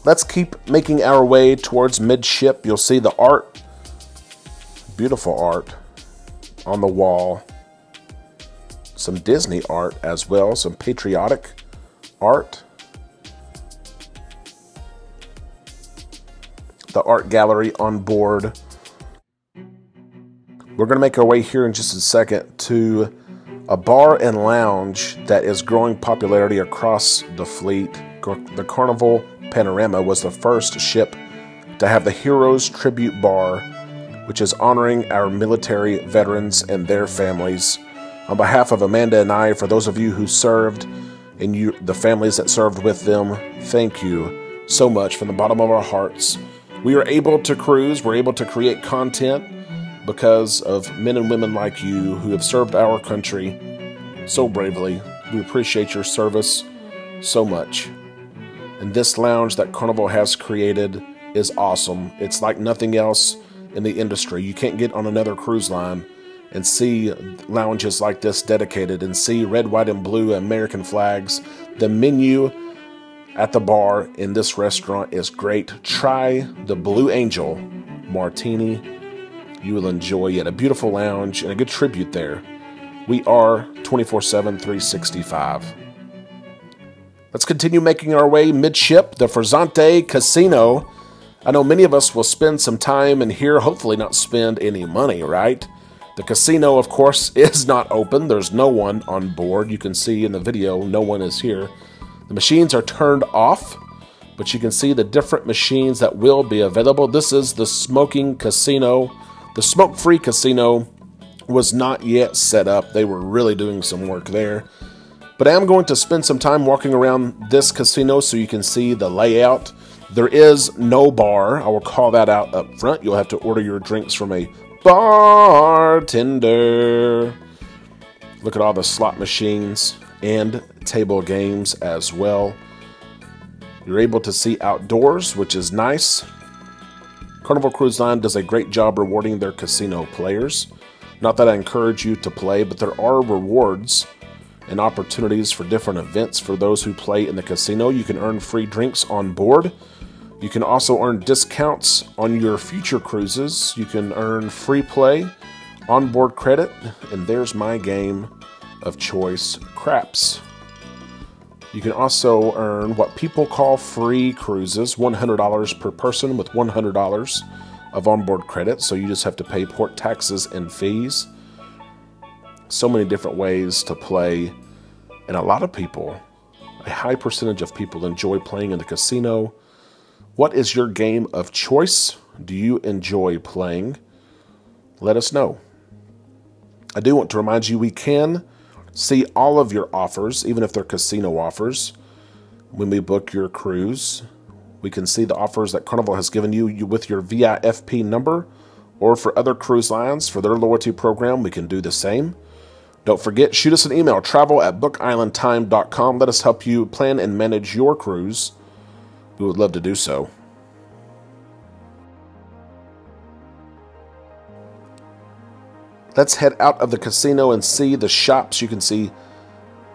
Let's keep making our way towards midship. You'll see the art, beautiful art on the wall. Some Disney art as well, some patriotic art. The art gallery on board. We're going to make our way here in just a second to a bar and lounge that is growing popularity across the fleet. The Carnival Panorama was the first ship to have the Heroes Tribute Bar, which is honoring our military veterans and their families. On behalf of Amanda and I, for those of you who served and the families that served with them, thank you so much from the bottom of our hearts. We are able to cruise, we're able to create content because of men and women like you who have served our country so bravely. We appreciate your service so much. And this lounge that Carnival has created is awesome. It's like nothing else in the industry. You can't get on another cruise line and see lounges like this dedicated and see red, white, and blue American flags. The menu at the bar in this restaurant is great. Try the Blue Angel Martini. You will enjoy it. A beautiful lounge and a good tribute there. We are 24/7, 365. Let's continue making our way midship, the Firenze Casino. I know many of us will spend some time in here, hopefully not spend any money, right? The casino, of course, is not open. There's no one on board. You can see in the video, no one is here. The machines are turned off, but you can see the different machines that will be available. This is the smoking casino. The smoke-free casino was not yet set up. They were really doing some work there. But I am going to spend some time walking around this casino so you can see the layout. There is no bar. I will call that out up front. You'll have to order your drinks from a bartender. Look at all the slot machines and table games as well. You're able to see outdoors, which is nice. Carnival Cruise Line does a great job rewarding their casino players. Not that I encourage you to play, but there are rewards and opportunities for different events for those who play in the casino. You can earn free drinks on board. You can also earn discounts on your future cruises. You can earn free play, onboard credit, and there's my game of choice, craps. You can also earn what people call free cruises, $100 per person with $100 of onboard credit, so you just have to pay port taxes and fees. So many different ways to play, and a lot of people, a high percentage of people enjoy playing in the casino. What is your game of choice? Do you enjoy playing? Let us know. I do want to remind you we can see all of your offers, even if they're casino offers, when we book your cruise. We can see the offers that Carnival has given you with your VIFP number, or for other cruise lines, for their loyalty program, we can do the same. Don't forget, shoot us an email, travel@bookislandtime.com. Let us help you plan and manage your cruise. We would love to do so. Let's head out of the casino and see the shops. You can see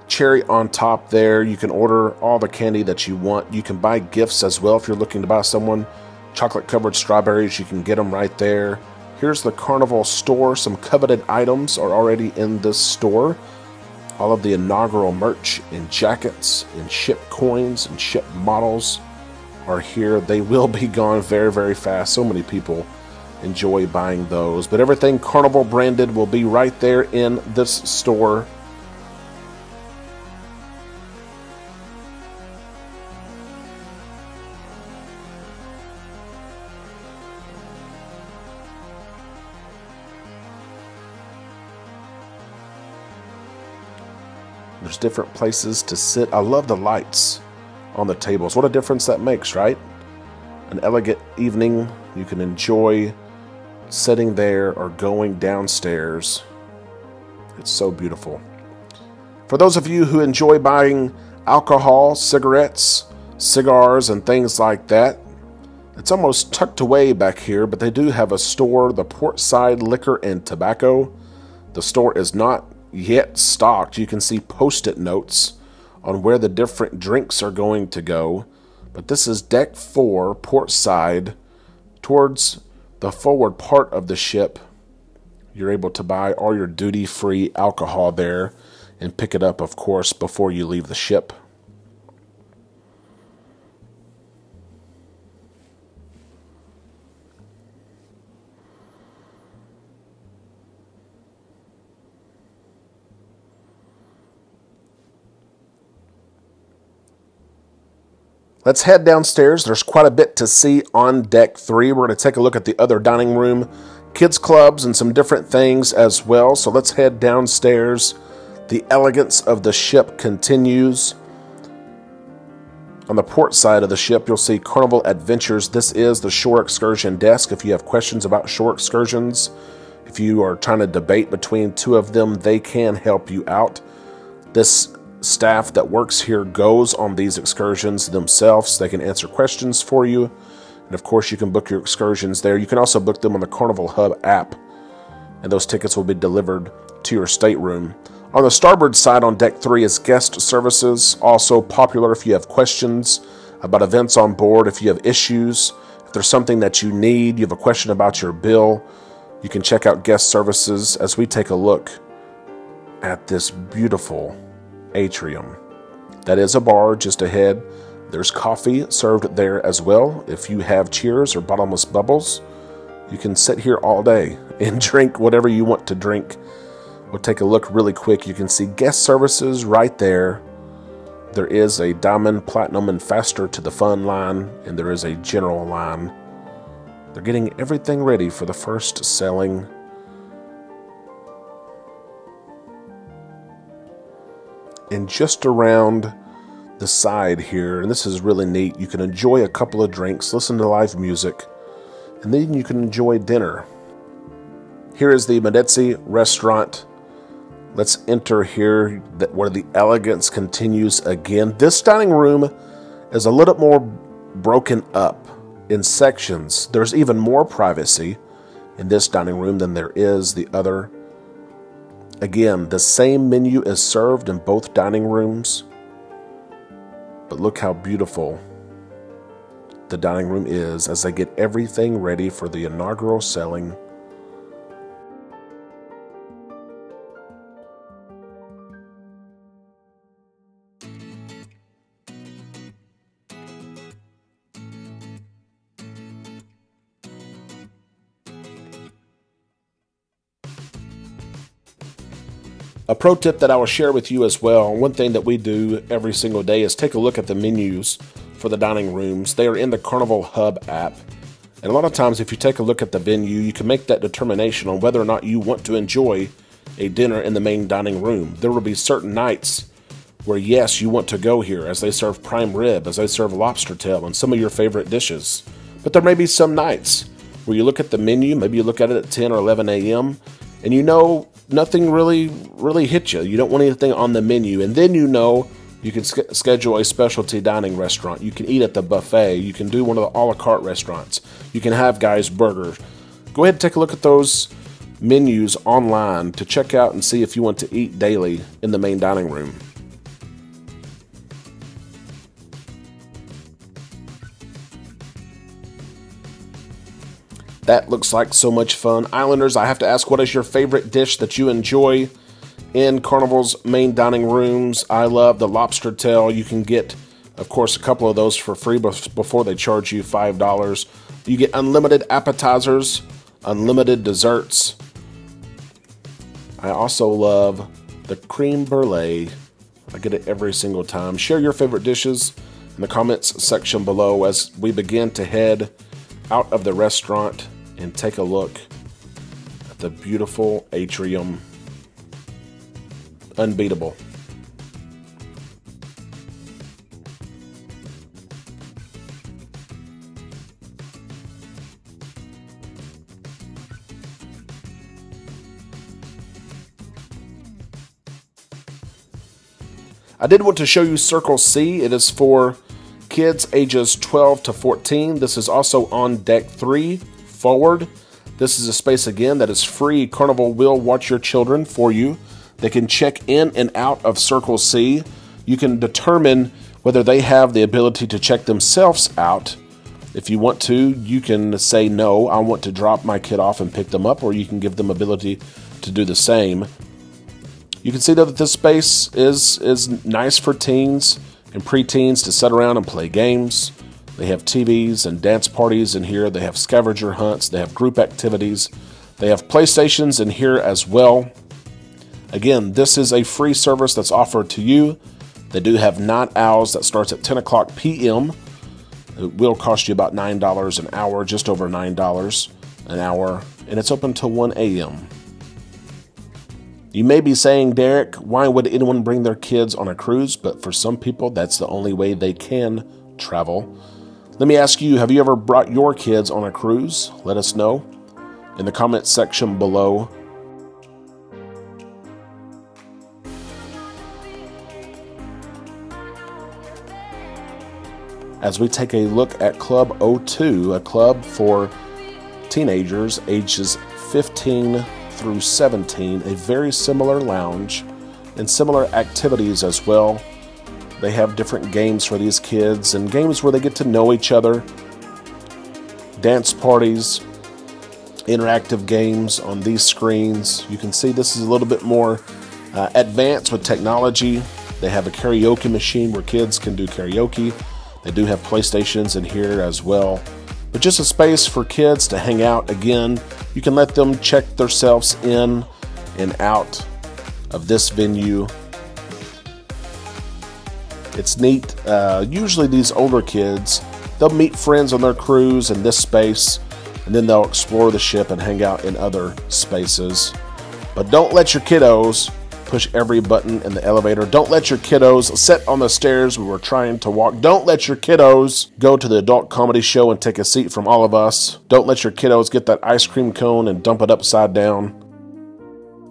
cherry on top there. You can order all the candy that you want. You can buy gifts as well if you're looking to buy someone chocolate-covered strawberries. You can get them right there. Here's the Carnival store. Some coveted items are already in this store. All of the inaugural merch and jackets and ship coins and ship models are here. They will be gone very, very fast. So many people enjoy buying those, but everything Carnival branded will be right there in this store. There's different places to sit. I love the lights on the tables. What a difference that makes, right? An elegant evening, you can enjoy sitting there or going downstairs. It's so beautiful. For those of you who enjoy buying alcohol, cigarettes, cigars, and things like that, it's almost tucked away back here, but they do have a store, the Portside Liquor and Tobacco. The store is not yet stocked. You can see post-it notes on where the different drinks are going to go. But this is deck 4, portside, towards the forward part of the ship. You're able to buy all your duty-free alcohol there and pick it up, of course, before you leave the ship. Let's head downstairs. There's quite a bit to see on deck 3. We're going to take a look at the other dining room, kids clubs, and some different things as well. So let's head downstairs. The elegance of the ship continues. On the port side of the ship, you'll see Carnival Adventures. This is the shore excursion desk. If you have questions about shore excursions, if you are trying to debate between two of them, they can help you out. This staff that works here goes on these excursions themselves. They can answer questions for you. And of course, you can book your excursions there. You can also book them on the Carnival Hub app, and those tickets will be delivered to your stateroom. On the starboard side on deck 3 is guest services, also popular if you have questions about events on board, if you have issues, if there's something that you need, you have a question about your bill, you can check out guest services as we take a look at this beautiful atrium. That is a bar just ahead. There's coffee served there as well. If you have cheers or bottomless bubbles, you can sit here all day and drink whatever you want to drink. We'll take a look really quick. You can see guest services right there. There is a diamond, platinum, and faster to the fun line, and there is a general line. They're getting everything ready for the first sailing. And just around the side here, and this is really neat, you can enjoy a couple of drinks, listen to live music, and then you can enjoy dinner. Here is the Medici restaurant. Let's enter here where the elegance continues again. This dining room is a little more broken up in sections. There's even more privacy in this dining room than there is the other. Again, the same menu is served in both dining rooms, but look how beautiful the dining room is as they get everything ready for the inaugural sailing. A pro tip that I will share with you as well, one thing that we do every single day is take a look at the menus for the dining rooms. They are in the Carnival Hub app. And a lot of times if you take a look at the venue, you can make that determination on whether or not you want to enjoy a dinner in the main dining room. There will be certain nights where yes, you want to go here as they serve prime rib, as they serve lobster tail and some of your favorite dishes. But there may be some nights where you look at the menu, maybe you look at it at 10 or 11 a.m. and you know nothing really hits you. You don't want anything on the menu. And then you know you can schedule a specialty dining restaurant. You can eat at the buffet. You can do one of the a la carte restaurants. You can have Guy's Burger. Go ahead and take a look at those menus online to check out and see if you want to eat daily in the main dining room. That looks like so much fun. Islanders, I have to ask, what is your favorite dish that you enjoy in Carnival's main dining rooms? I love the lobster tail. You can get, of course, a couple of those for free before they charge you $5. You get unlimited appetizers, unlimited desserts. I also love the creme brulee. I get it every single time. Share your favorite dishes in the comments section below as we begin to head out of the restaurant and take a look at the beautiful atrium. Unbeatable. I did want to show you Circle C. It is for kids ages 12 to 14. This is also on deck 3, forward. This is a space again that is free. Carnival will watch your children for you. They can check in and out of Circle C. You can determine whether they have the ability to check themselves out. If you want to, you can say, no, I want to drop my kid off and pick them up, or you can give them ability to do the same. You can see though that this space is nice for teens and preteens to sit around and play games. They have TVs and dance parties in here. They have scavenger hunts. They have group activities. They have PlayStations in here as well. Again, this is a free service that's offered to you. They do have night owls that starts at 10 o'clock p.m. It will cost you about $9 an hour, just over $9 an hour, and it's open till 1 a.m. You may be saying, Derek, why would anyone bring their kids on a cruise? But for some people, that's the only way they can travel. Let me ask you, have you ever brought your kids on a cruise? Let us know in the comments section below. As we take a look at Club 02, a club for teenagers ages 15 through 17, a very similar lounge and similar activities as well. They have different games for these kids and games where they get to know each other, dance parties, interactive games on these screens. You can see this is a little bit more advanced with technology. They have a karaoke machine where kids can do karaoke. They do have PlayStations in here as well. But just a space for kids to hang out. Again, you can let them check themselves in and out of this venue. It's neat. Usually these older kids, they'll meet friends on their cruise in this space, and then they'll explore the ship and hang out in other spaces. But don't let your kiddos push every button in the elevator. Don't let your kiddos sit on the stairs when we're trying to walk. Don't let your kiddos go to the adult comedy show and take a seat from all of us. Don't let your kiddos get that ice cream cone and dump it upside down.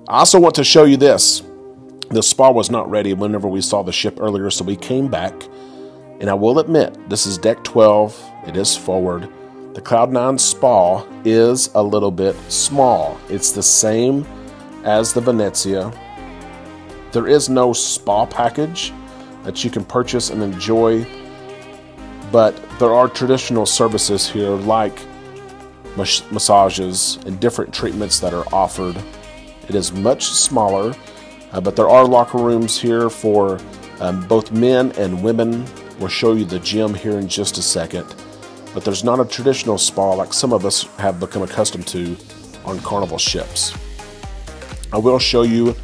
I also want to show you this. The spa was not ready whenever we saw the ship earlier, so we came back. And I will admit, this is deck 12. It is forward. The Cloud9 spa is a little bit small. It's the same as the Venezia. There is no spa package that you can purchase and enjoy, but there are traditional services here like massages and different treatments that are offered. It is much smaller, but there are locker rooms here for both men and women. We'll show you the gym here in just a second, but there's not a traditional spa like some of us have become accustomed to on Carnival ships. I will show you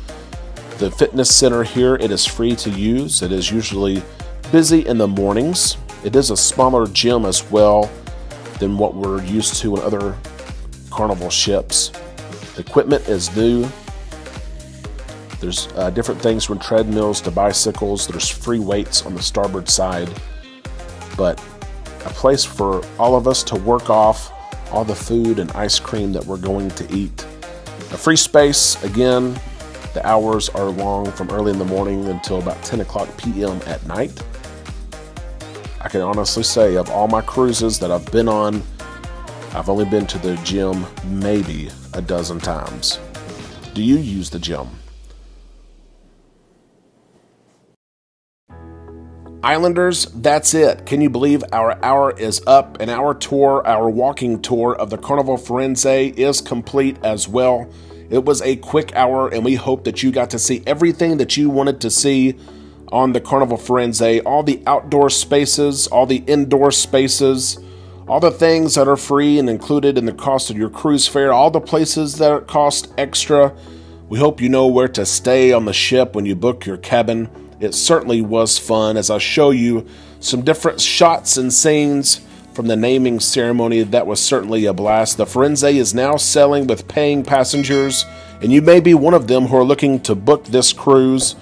the fitness center here. It is free to use. It is usually busy in the mornings. It is a smaller gym as well than what we're used to on other Carnival ships. The equipment is new. There's different things from treadmills to bicycles. There's free weights on the starboard side, but a place for all of us to work off all the food and ice cream that we're going to eat. A free space. Again, the hours are long from early in the morning until about 10 o'clock p.m. at night. I can honestly say of all my cruises that I've been on, I've only been to the gym maybe a dozen times. Do you use the gym? Islanders, that's it. Can you believe our hour is up and our tour, our walking tour of the Carnival Firenze is complete as well. It was a quick hour and we hope that you got to see everything that you wanted to see on the Carnival Firenze, all the outdoor spaces, all the indoor spaces, all the things that are free and included in the cost of your cruise fare, all the places that cost extra. We hope you know where to stay on the ship when you book your cabin. It certainly was fun as I show you some different shots and scenes from the naming ceremony. That was certainly a blast. The Firenze is now sailing with paying passengers, and you may be one of them who are looking to book this cruise.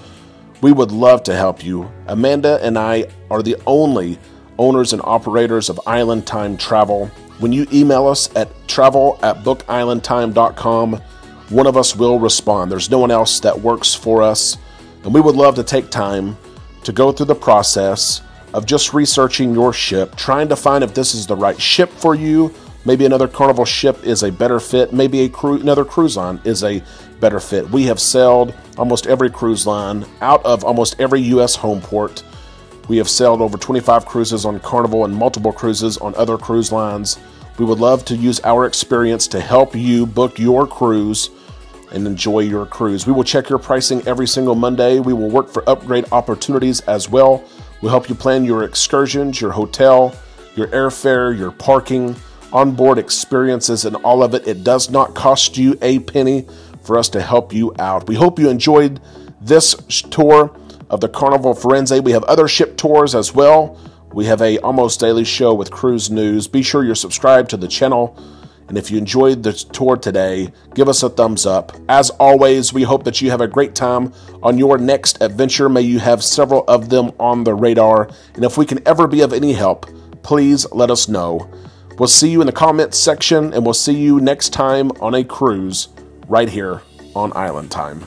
We would love to help you. Amanda and I are the only owners and operators of Island Time Travel. When you email us at travel@bookislandtime.com, one of us will respond. There's no one else that works for us. And we would love to take time to go through the process of just researching your ship, trying to find if this is the right ship for you. Maybe another Carnival ship is a better fit. Maybe another cruise line is a better fit. We have sailed almost every cruise line out of almost every U.S. home port. We have sailed over 25 cruises on Carnival and multiple cruises on other cruise lines. We would love to use our experience to help you book your cruise and enjoy your cruise. We will check your pricing every single Monday. We will work for upgrade opportunities as well. We'll help you plan your excursions, your hotel, your airfare, your parking, onboard experiences, and all of it. It does not cost you a penny for us to help you out. We hope you enjoyed this tour of the Carnival Firenze. We have other ship tours as well. We have a almost daily show with cruise news. Be sure you're subscribed to the channel. And if you enjoyed the tour today, give us a thumbs up. As always, we hope that you have a great time on your next adventure. May you have several of them on the radar. And if we can ever be of any help, please let us know. We'll see you in the comments section, and we'll see you next time on a cruise right here on Island Time.